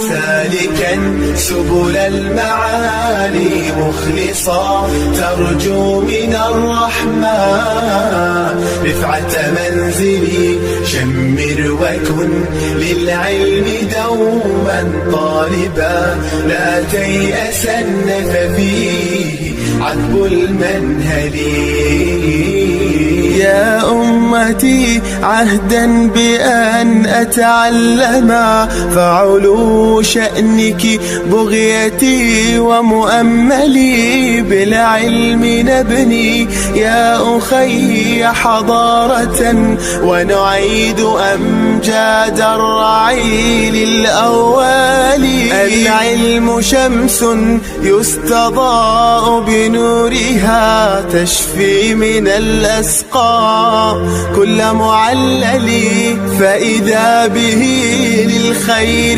سالكا سبل المعالي مخلصا ترجو من الرحمن رفعة منزلي شمر وكن للعلم دوما طالبا لا تيأسن ففيه عذب المنهل. يا أمتي عهدا بأن أتعلم فعلو شأنك بغيتي ومؤملي بالعلم نبني يا أخي حضارة ونعيد أمجاد الرعيل الأول. العلم شمس يستضاء بنورها تشفي من الأسقام كل معلل فإذا به للخير